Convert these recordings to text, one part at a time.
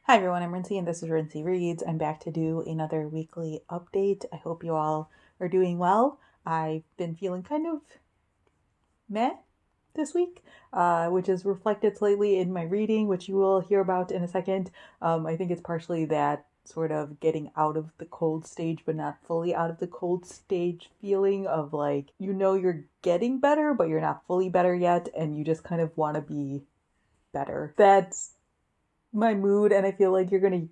Hi everyone, I'm Rincey and this is Rincey Reads. I'm back to do another weekly update. I hope you all are doing well. I've been feeling kind of meh this week, which is reflected slightly in my reading, which you will hear about in a second. I think it's partially that sort of getting out of the cold stage, but not fully out of the cold stage feeling of like, you're getting better, but you're not fully better yet, and you just kind of want to be better. That's my mood, and I feel like you're going to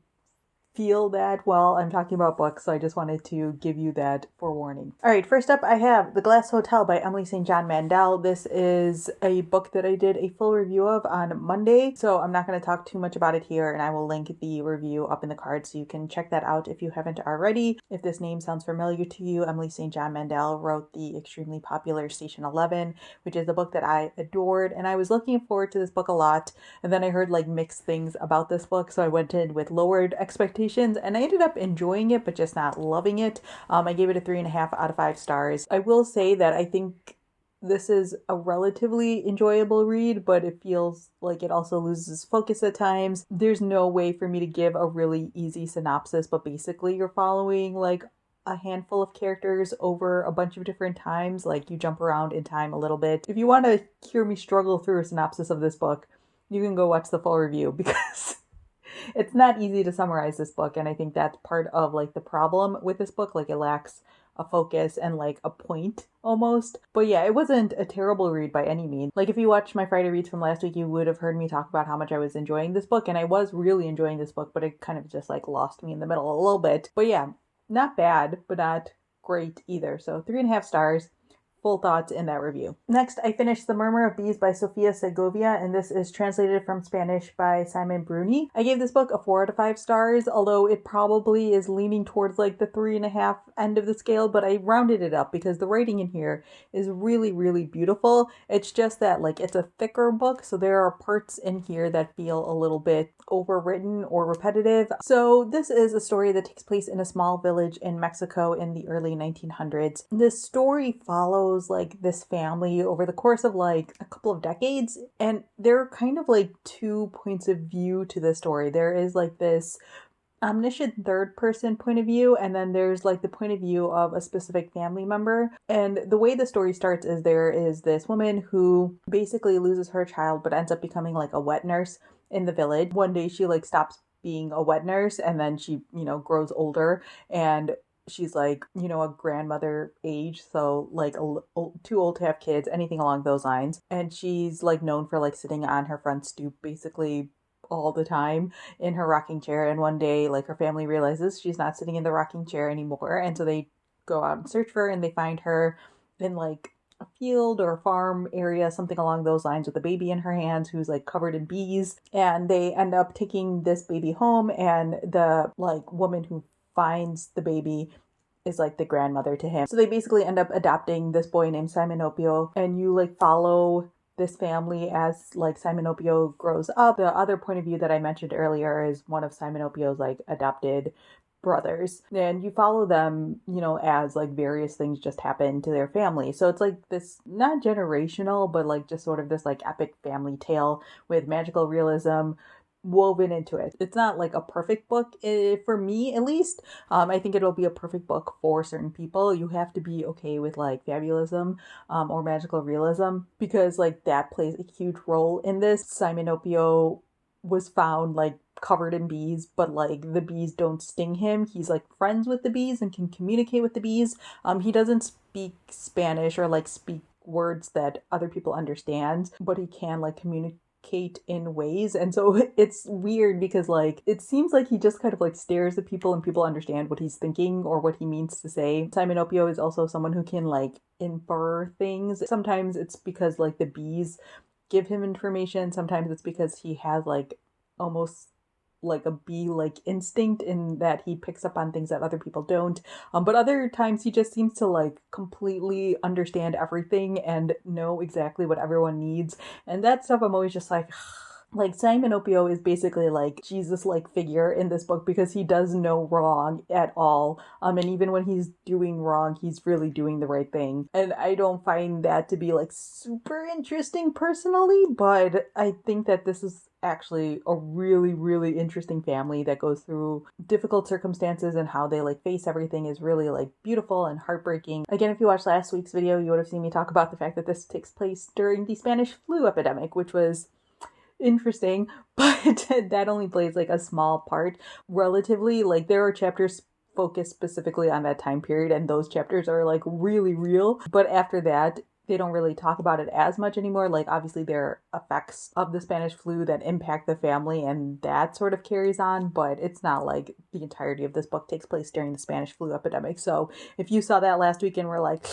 feel that while I'm talking about books, so I just wanted to give you that forewarning. All right, first up I have The Glass Hotel by Emily St. John Mandel. This is a book that I did a full review of on Monday, so I'm not going to talk too much about it here, and I will link the review up in the card so you can check that out if you haven't already. If this name sounds familiar to you, Emily St. John Mandel wrote the extremely popular Station 11, which is a book that I adored, and I was looking forward to this book a lot, and then I heard like mixed things about this book, so I went in with lowered expectations, and I ended up enjoying it, but just not loving it. I gave it a 3.5 out of 5 stars. I will say that I think this is a relatively enjoyable read, but it feels like it also loses focus at times. There's no way for me to give a really easy synopsis, but basically you're following like a handful of characters over a bunch of different times. Like you jump around in time a little bit. If you want to hear me struggle through a synopsis of this book, you can go watch the full review because it's not easy to summarize this book, and I think that's part of like the problem with this book. Like it lacks a focus and like a point almost. But yeah, it wasn't a terrible read by any means. Like if you watched my Friday reads from last week, you would have heard me talk about how much I was enjoying this book, and I was really enjoying this book, but it kind of just like lost me in the middle a little bit. But yeah, not bad, but not great either. So 3.5 stars. Full thoughts in that review. Next, I finished The Murmur of These by Sofia Segovia, and this is translated from Spanish by Simon Bruni. I gave this book a 4 out of 5 stars, although it probably is leaning towards like the 3.5 end of the scale, but I rounded it up because the writing in here is really, really beautiful. It's just that like it's a thicker book, so there are parts in here that feel a little bit overwritten or repetitive. So this is a story that takes place in a small village in Mexico in the early 1900s. This story follows like this family over the course of like a couple of decades, and there are kind of like two points of view to the story. There is like this omniscient third person point of view, and then there's like the point of view of a specific family member. And the way the story starts is there is this woman who basically loses her child but ends up becoming like a wet nurse in the village. One day she like stops being a wet nurse, and then she grows older, and she's like, a grandmother age, so like too old to have kids, anything along those lines. And she's like known for like sitting on her front stoop basically all the time in her rocking chair. And one day like her family realizes she's not sitting in the rocking chair anymore, and so they go out and search for her, and they find her in like a field or a farm area, something along those lines, with a baby in her hands who's like covered in bees. And they end up taking this baby home, and the like woman who finds the baby is like the grandmother to him. So they basically end up adopting this boy named Simon Opio, and you like follow this family as like Simon Opio grows up. The other point of view that I mentioned earlier is one of Simon Opio's like adopted brothers, and you follow them, as like various things just happen to their family. So it's like this not generational, but like just sort of this like epic family tale with magical realism woven into it. It's not like a perfect book, for me at least. I think it'll be a perfect book for certain people. You have to be okay with like fabulism or magical realism, because like that plays a huge role in this. Simon Opio was found like covered in bees, but like the bees don't sting him. He's like friends with the bees and can communicate with the bees. He doesn't speak Spanish or like speak words that other people understand, but he can like communicate in ways. And so it's weird because like it seems like he just kind of like stares at people and people understand what he's thinking or what he means to say. Simon Opio is also someone who can like infer things. Sometimes it's because like the bees give him information. Sometimes it's because he has like almost like a bee like instinct in that he picks up on things that other people don't. But other times he just seems to like completely understand everything and know exactly what everyone needs. And that stuff I'm always just like, Like, Simon Opio is basically like Jesus-like figure in this book because he does no wrong at all. And even when he's doing wrong, he's really doing the right thing. And I don't find that to be like super interesting personally, but I think that this is actually a really, really interesting family that goes through difficult circumstances, and how they like face everything is really like beautiful and heartbreaking. Again, if you watched last week's video, you would have seen me talk about the fact that this takes place during the Spanish flu epidemic, which was interesting, but that only plays like a small part relatively. Like, there are chapters focused specifically on that time period, and those chapters are like really real, but after that they don't really talk about it as much anymore. Like, obviously there are effects of the Spanish flu that impact the family, and that sort of carries on, but it's not like the entirety of this book takes place during the Spanish flu epidemic. So if you saw that last week and were like,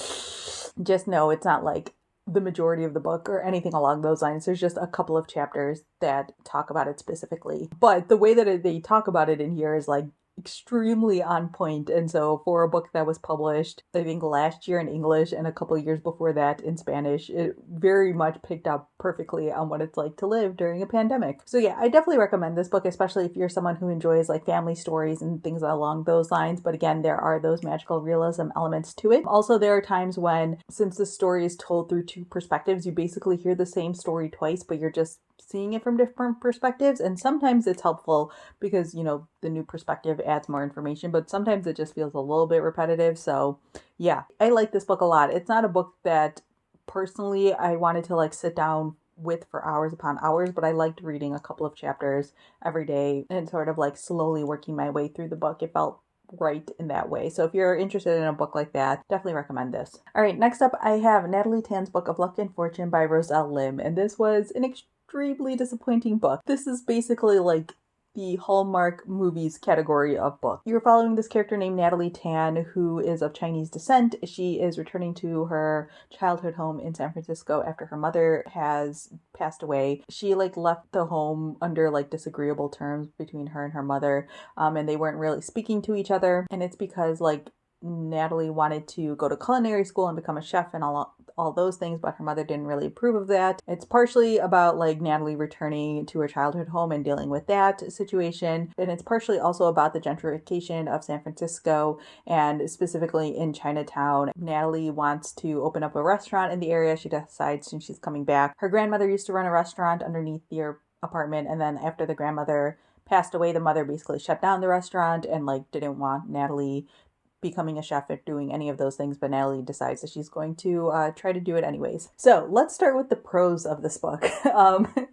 just know it's not like the majority of the book or anything along those lines. There's just a couple of chapters that talk about it specifically. But the way that they talk about it in here is like extremely on point. And so for a book that was published, I think last year in English and a couple of years before that in Spanish, it very much picked up perfectly on what it's like to live during a pandemic. So yeah, I definitely recommend this book, especially if you're someone who enjoys like family stories and things along those lines. But again, there are those magical realism elements to it. Also, there are times when, since the story is told through two perspectives, you basically hear the same story twice, but you're just seeing it from different perspectives. And sometimes it's helpful because, you know, the new perspective adds more information, but sometimes it just feels a little bit repetitive. So yeah, I like this book a lot. It's not a book that personally I wanted to like sit down with for hours upon hours, but I liked reading a couple of chapters every day and sort of like slowly working my way through the book. It felt right in that way. So if you're interested in a book like that, definitely recommend this. All right, next up I have Natalie Tan's book of Luck and Fortune by Roselle Lim, and this was an extremely disappointing book. This is basically like the Hallmark movies category of book. You're following this character named Natalie Tan, who is of Chinese descent. She is returning to her childhood home in San Francisco after her mother has passed away. She like left the home under like disagreeable terms between her and her mother, and they weren't really speaking to each other. And it's because like Natalie wanted to go to culinary school and become a chef and all those things, but her mother didn't really approve of that. It's partially about like Natalie returning to her childhood home and dealing with that situation, and it's partially also about the gentrification of San Francisco, and specifically in Chinatown. Natalie wants to open up a restaurant in the area. She decides since she's coming back. Her grandmother used to run a restaurant underneath their apartment, and then after the grandmother passed away, the mother basically shut down the restaurant and like didn't want Natalie becoming a chef or doing any of those things, but Natalie decides that she's going to try to do it anyways. So let's start with the pros of this book.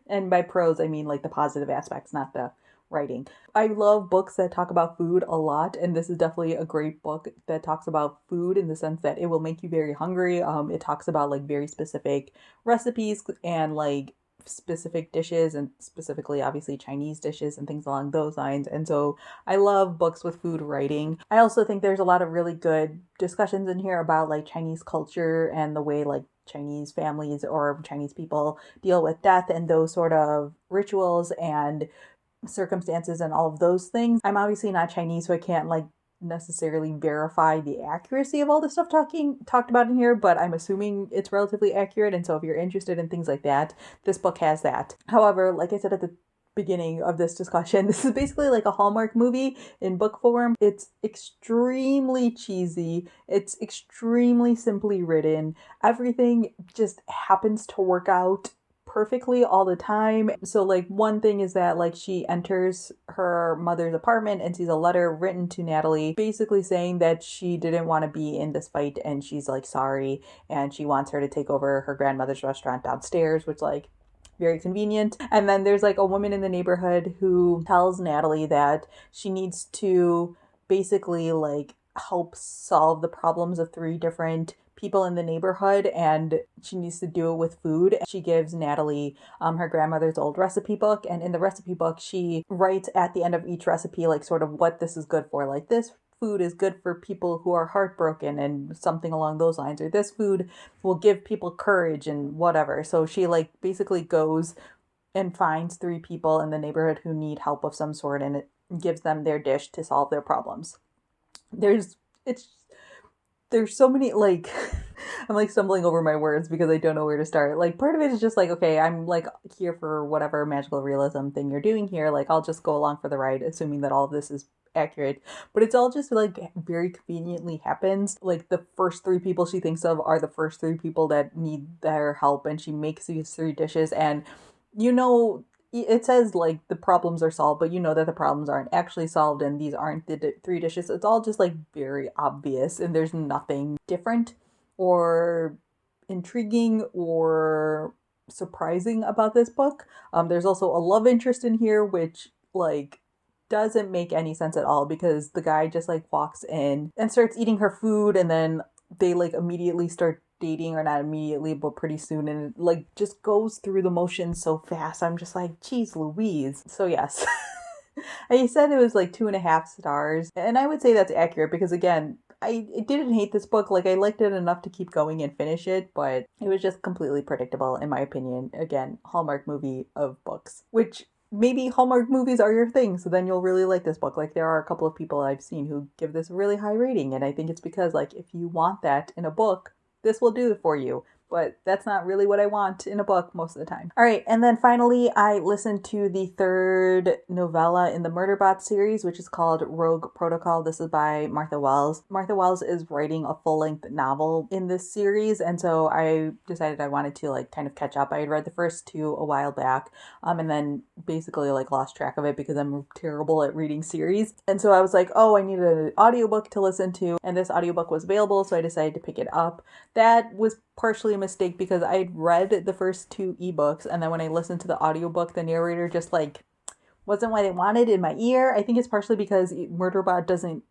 And by pros, I mean like the positive aspects, not the writing. I love books that talk about food a lot, and this is definitely a great book that talks about food in the sense that it will make you very hungry. It talks about like very specific recipes and like specific dishes, and specifically obviously Chinese dishes and things along those lines. And so I love books with food writing. I also think there's a lot of really good discussions in here about like Chinese culture and the way like Chinese families or Chinese people deal with death and those sort of rituals and circumstances and all of those things. I'm obviously not Chinese, so I can't like necessarily verify the accuracy of all the stuff talked about in here, but I'm assuming it's relatively accurate. And so if you're interested in things like that, this book has that. However, like I said at the beginning of this discussion, this is basically like a Hallmark movie in book form. It's extremely cheesy. It's extremely simply written. Everything just happens to work out perfectly all the time. So like one thing is that like she enters her mother's apartment and sees a letter written to Natalie basically saying that she didn't want to be in this fight and she's like sorry, and she wants her to take over her grandmother's restaurant downstairs, which like very convenient. And then there's like a woman in the neighborhood who tells Natalie that she needs to basically like help solve the problems of 3 different people in the neighborhood, and she needs to do it with food. She gives Natalie her grandmother's old recipe book, and in the recipe book she writes at the end of each recipe like sort of what this is good for, like this food is good for people who are heartbroken and something along those lines, or this food will give people courage and whatever. So she like basically goes and finds 3 people in the neighborhood who need help of some sort, and it gives them their dish to solve their problems. It's there's so many, like, I'm like stumbling over my words because I don't know where to start. Like, part of it is just like, okay, I'm like here for whatever magical realism thing you're doing here. Like, I'll just go along for the ride, assuming that all of this is accurate. But it's all just like very conveniently happens. Like, the first three people she thinks of are the first three people that need their help, and she makes these three dishes, and you know, it says like the problems are solved, but you know that the problems aren't actually solved, and these aren't the three dishes. It's all just like very obvious, and there's nothing different or intriguing or surprising about this book. There's also a love interest in here, which like doesn't make any sense at all, because the guy just like walks in and starts eating her food, and then they like immediately start dating, or not immediately, but pretty soon, and it like just goes through the motions so fast. I'm just like, geez Louise. So yes. I said it was like 2.5 stars, and I would say that's accurate, because again, I didn't hate this book. Like, I liked it enough to keep going and finish it, but it was just completely predictable in my opinion. Again, Hallmark movie of books, which maybe Hallmark movies are your thing, so then you'll really like this book. Like, there are a couple of people I've seen who give this a really high rating, and I think it's because, like, if you want that in a book, this will do it for you. But that's not really what I want in a book most of the time. All right, and then finally, I listened to the third novella in the Murderbot series, which is called Rogue Protocol. This is by Martha Wells. Martha Wells is writing a full-length novel in this series, and so I decided I wanted to like kind of catch up. I had read the first two a while back, and then basically like lost track of it because I'm terrible at reading series. And so I was like, oh, I need an audiobook to listen to, and this audiobook was available, so I decided to pick it up. That was partially a mistake because I had read the first two ebooks, and then when I listened to the audiobook, the narrator just like wasn't what I wanted in my ear. I think it's partially because Murderbot doesn't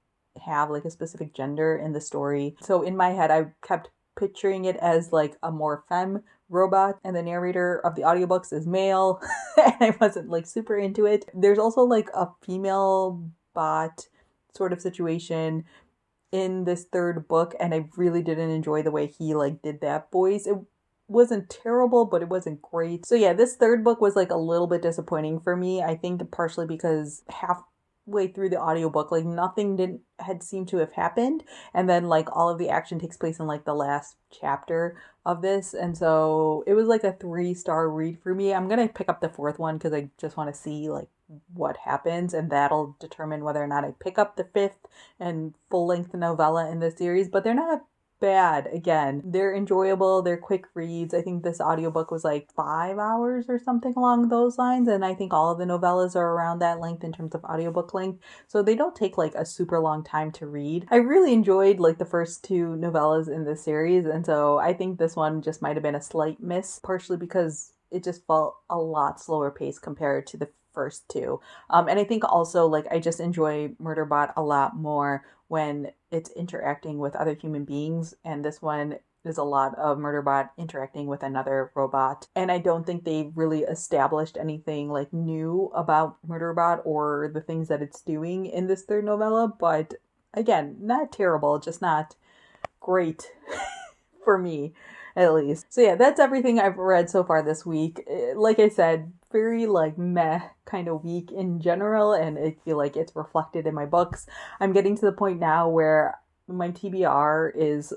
have like a specific gender in the story. So in my head, I kept picturing it as like a more femme robot, and the narrator of the audiobooks is male, and I wasn't like super into it. There's also like a female bot sort of situation in this third book, and I really didn't enjoy the way he like did that voice. It wasn't terrible, but it wasn't great. So yeah, this third book was like a little bit disappointing for me. I think partially because halfway through the audiobook, like nothing had seemed to have happened, and then like all of the action takes place in like the last chapter of this, and so it was like a 3-star read for me. I'm gonna pick up the fourth one because I just want to see like what happens, and that'll determine whether or not I pick up the fifth and full-length novella in the series. But they're not bad. Again, they're enjoyable, they're quick reads. I think this audiobook was like 5 hours or something along those lines, and I think all of the novellas are around that length in terms of audiobook length, so they don't take like a super long time to read. I really enjoyed like the first two novellas in this series, and so I think this one just might have been a slight miss, partially because it just felt a lot slower paced compared to the first two. And I think also like I just enjoy Murderbot a lot more when it's interacting with other human beings, and this one is a lot of Murderbot interacting with another robot. And I don't think they really established anything like new about Murderbot or the things that it's doing in this third novella, but again, not terrible, just not great for me at least. So yeah, that's everything I've read so far this week. Like I said, very like meh kind of week in general, and I feel like it's reflected in my books. I'm getting to the point now where my TBR is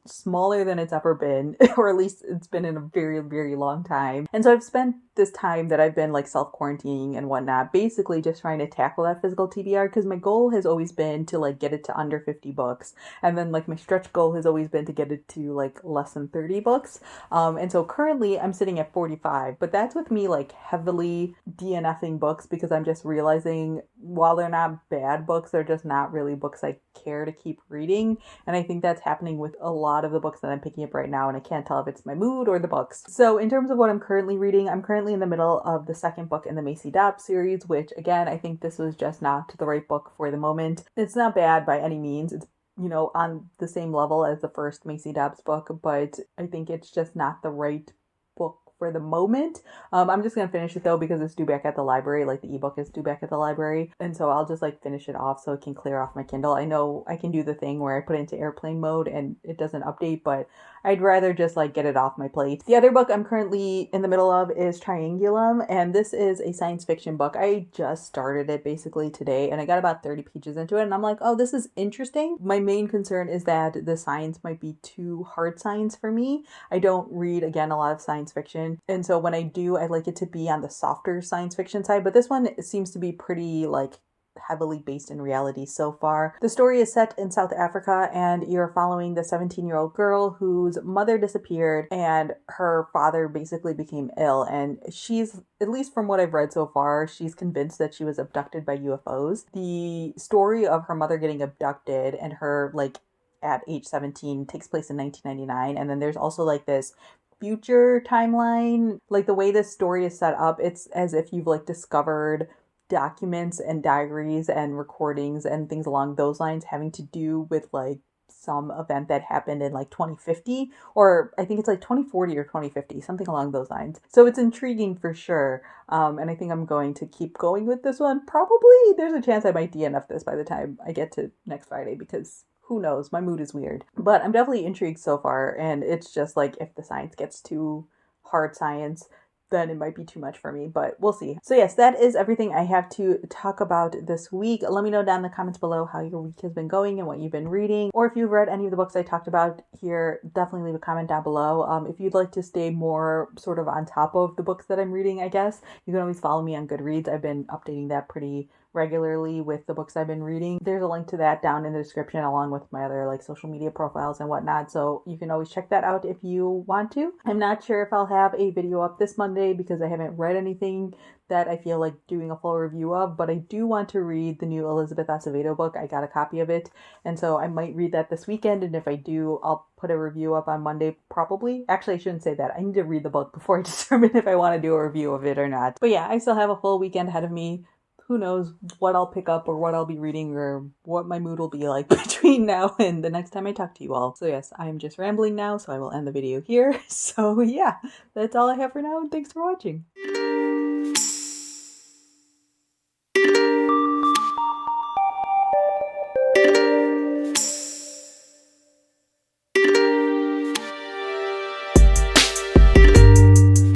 smaller than it's ever been, or at least it's been in a very, very long time. And so I've spent this time that I've been like self-quarantining and whatnot, basically just trying to tackle that physical TBR, because my goal has always been to like get it to under 50 books. And then like my stretch goal has always been to get it to like less than 30 books. And so currently I'm sitting at 45, but that's with me like heavily DNFing books, because I'm just realizing while they're not bad books, they're just not really books I care to keep reading. And I think that's happening with a lot of the books that I'm picking up right now, and I can't tell if it's my mood or the books. So in terms of what I'm currently reading, I'm currently in the middle of the second book in the Macy Dobbs series, which again, I think this was just not the right book for the moment. It's not bad by any means. It's, you know, on the same level as the first Macy Dobbs book, but I think it's just not the right book for the moment. I'm just gonna finish it though because it's due back at the library, like the ebook is due back at the library, and so I'll just like finish it off so it can clear off my Kindle. I know I can do the thing where I put it into airplane mode and it doesn't update, but I'd rather just like get it off my plate. The other book I'm currently in the middle of is Triangulum, and this is a science fiction book. I just started it basically today and I got about 30 pages into it and I'm like, oh, this is interesting. My main concern is that the science might be too hard science for me. I don't read, again, a lot of science fiction, and so when I do, I like it to be on the softer science fiction side, but this one seems to be pretty like heavily based in reality so far. The story is set in South Africa and you're following the 17-year-old girl whose mother disappeared and her father basically became ill, and she's, at least from what I've read so far, she's convinced that she was abducted by UFOs. The story of her mother getting abducted and her like at age 17 takes place in 1999, and then there's also like this future timeline. Like the way this story is set up, it's as if you've like discovered documents and diaries and recordings and things along those lines having to do with like some event that happened in like 2050, or I think it's like 2040 or 2050, something along those lines. So it's intriguing for sure. And I think I'm going to keep going with this one. Probably there's a chance I might DNF this by the time I get to next Friday, because who knows, my mood is weird. But I'm definitely intrigued so far, and it's just like if the science gets too hard science, then it might be too much for me, but we'll see. So yes, that is everything I have to talk about this week. Let me know down in the comments below how your week has been going and what you've been reading, or if you've read any of the books I talked about here, definitely leave a comment down below. If you'd like to stay more sort of on top of the books that I'm reading, I guess, you can always follow me on Goodreads. I've been updating that pretty regularly with the books I've been reading. There's a link to that down in the description along with my other like social media profiles and whatnot, so you can always check that out if you want to. I'm not sure if I'll have a video up this Monday because I haven't read anything that I feel like doing a full review of, but I do want to read the new Elizabeth Acevedo book. I got a copy of it, and so I might read that this weekend, and if I do, I'll put a review up on Monday probably. Actually, I shouldn't say that. I need to read the book before I determine if I want to do a review of it or not. But yeah, I still have a full weekend ahead of me. Who knows what I'll pick up or what I'll be reading or what my mood will be like between now and the next time I talk to you all. So yes, I'm just rambling now, so I will end the video here. So yeah, that's all I have for now, and thanks for watching.